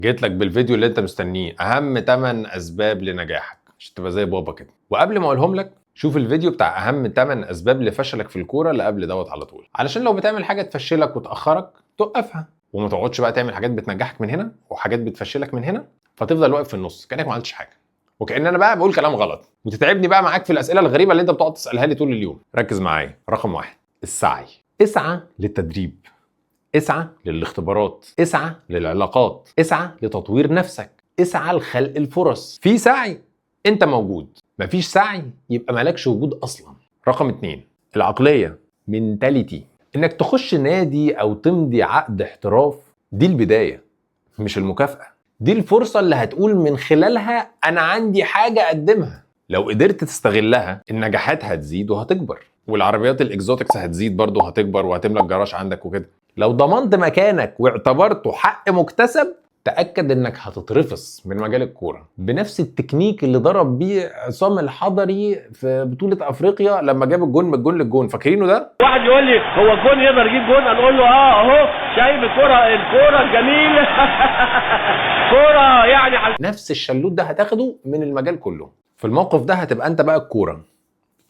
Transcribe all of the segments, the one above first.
جيت لك بالفيديو اللي انت مستنيه، اهم 8 اسباب لنجاحك عشان تبقى زي بابا كده. وقبل ما اقولهم لك شوف الفيديو بتاع اهم 8 اسباب لفشلك في الكوره اللي قبل دوت على طول، علشان لو بتعمل حاجه تفشلك وتاخرك توقفها، وما تقعدش بقى تعمل حاجات بتنجحك من هنا وحاجات بتفشلك من هنا فتفضل واقف في النص كانك ما عملتش حاجه، وكأن انا بقى بقول كلام غلط وتتعبني بقى معاك في الاسئله الغريبه اللي انت بتقعد تسالها لي طول اليوم. ركز معايا. رقم 1 السعي. اسعى للتدريب، اسعى للاختبارات، اسعى للعلاقات، اسعى لتطوير نفسك، اسعى لخلق الفرص. في سعي انت موجود، مفيش سعي يبقى مالكش وجود اصلا. رقم 2 العقليه، منتاليتي. انك تخش نادي او تمضي عقد احتراف دي البدايه مش المكافاه، دي الفرصه اللي هتقول من خلالها انا عندي حاجه اقدمها. لو قدرت تستغلها النجاحات هتزيد وهتكبر، والعربيات الاكزوتكس هتزيد برضه وهتكبر وهتملى الجراج عندك وكده. لو ضمنت مكانك واعتبرته حق مكتسب تأكد انك هتترفص من مجال الكورة بنفس التكنيك اللي ضرب بيه عصام الحضري في بطولة افريقيا لما جاب الجون من الجون للجون. فاكرينه ده؟ واحد يقول لي هو الجون يقدر يجيب جون؟ هنقول له اهو شايف الكورة الجميل كورة يعني. نفس الشلوت ده هتاخده من المجال كله. في الموقف ده هتبقى انت بقى الكورة،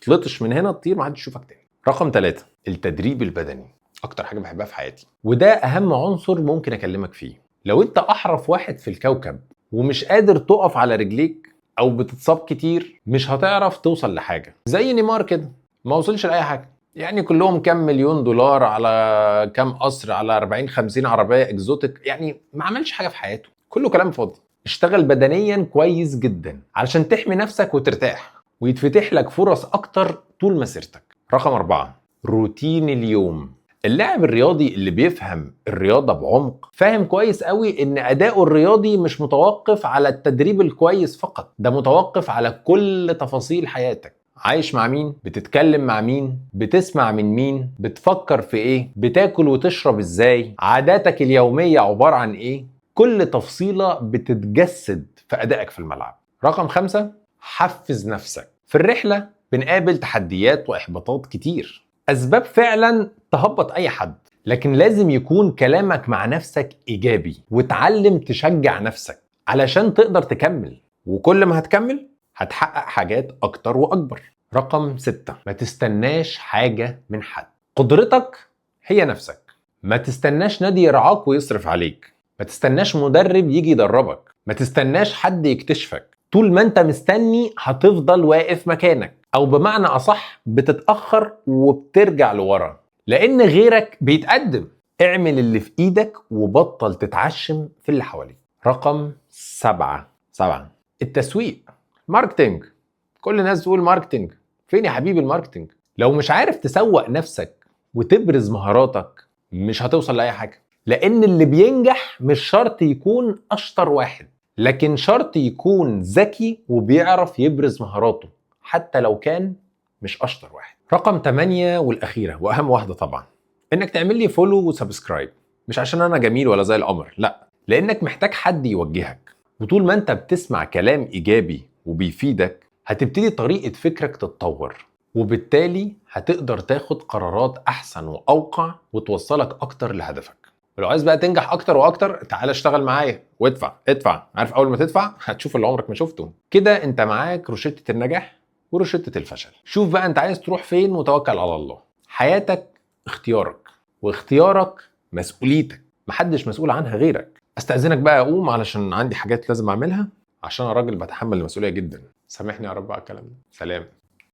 تلطش من هنا تطير محدش يشوفك تاني. رقم 3 التدريب البدني، اكتر حاجة بحبها في حياتي، وده اهم عنصر ممكن اكلمك فيه. لو انت احرف واحد في الكوكب ومش قادر تقف على رجليك او بتتصاب كتير مش هتعرف توصل لحاجة. زي نيمار كده ما وصلش لأي حاجة، يعني كلهم كام مليون دولار على كام قصر على 40-50 عربية اكزوتيك، يعني ما عملش حاجة في حياته، كله كلام فاضي. اشتغل بدنيا كويس جدا علشان تحمي نفسك وترتاح ويتفتح لك فرص اكتر طول مسيرتك. رقم 4 روتين اليوم. اللاعب الرياضي اللي بيفهم الرياضة بعمق فاهم كويس قوي ان اداؤه الرياضي مش متوقف على التدريب الكويس فقط، ده متوقف على كل تفاصيل حياتك. عايش مع مين؟ بتتكلم مع مين؟ بتسمع من مين؟ بتفكر في ايه؟ بتاكل وتشرب ازاي؟ عاداتك اليومية عبارة عن ايه؟ كل تفصيلة بتتجسد في ادائك في الملعب. رقم 5 حفز نفسك. في الرحلة بنقابل تحديات واحباطات كتير، اسباب فعلا تهبط اي حد، لكن لازم يكون كلامك مع نفسك ايجابي وتعلم تشجع نفسك علشان تقدر تكمل، وكل ما هتكمل هتحقق حاجات اكتر واكبر. رقم 6 ما تستناش حاجة من حد. قدرتك هي نفسك. ما تستناش نادي يرعاك ويصرف عليك، ما تستناش مدرب يجي يدربك، ما تستناش حد يكتشفك. طول ما انت مستني هتفضل واقف مكانك، او بمعنى اصح بتتأخر وبترجع لورا لان غيرك بيتقدم. اعمل اللي في ايدك وبطل تتعشم في اللي حواليك. رقم 7 التسويق، ماركتينج. كل الناس تقول ماركتينج، فين يا حبيبي الماركتينج؟ لو مش عارف تسوق نفسك وتبرز مهاراتك مش هتوصل لأي حاجة، لان اللي بينجح مش شرط يكون اشطر واحد، لكن شرط يكون ذكي وبيعرف يبرز مهاراته حتى لو كان مش اشطر واحد. رقم 8 والاخيره واهم واحده طبعا، انك تعمل لي فولو وسبسكرايب. مش عشان انا جميل ولا زي القمر، لا، لانك محتاج حد يوجهك، وطول ما انت بتسمع كلام ايجابي وبيفيدك هتبتدي طريقه فكرك تتطور، وبالتالي هتقدر تاخد قرارات احسن واوقع وتوصلك اكتر لهدفك. ولو عايز بقى تنجح اكتر واكتر تعال اشتغل معايا ادفع. عارف اول ما تدفع هتشوف اللي عمرك ما شفته. كده انت معاك روشتة النجاح وروشتة الفشل. شوف بقى انت عايز تروح فين وتوكل على الله. حياتك اختيارك، واختيارك مسؤوليتك، محدش مسؤول عنها غيرك. استأذنك بقى اقوم علشان عندي حاجات لازم اعملها، عشان انا راجل بتحمل المسؤولية جدا. سامحني يا رب على الكلام ده. سلام.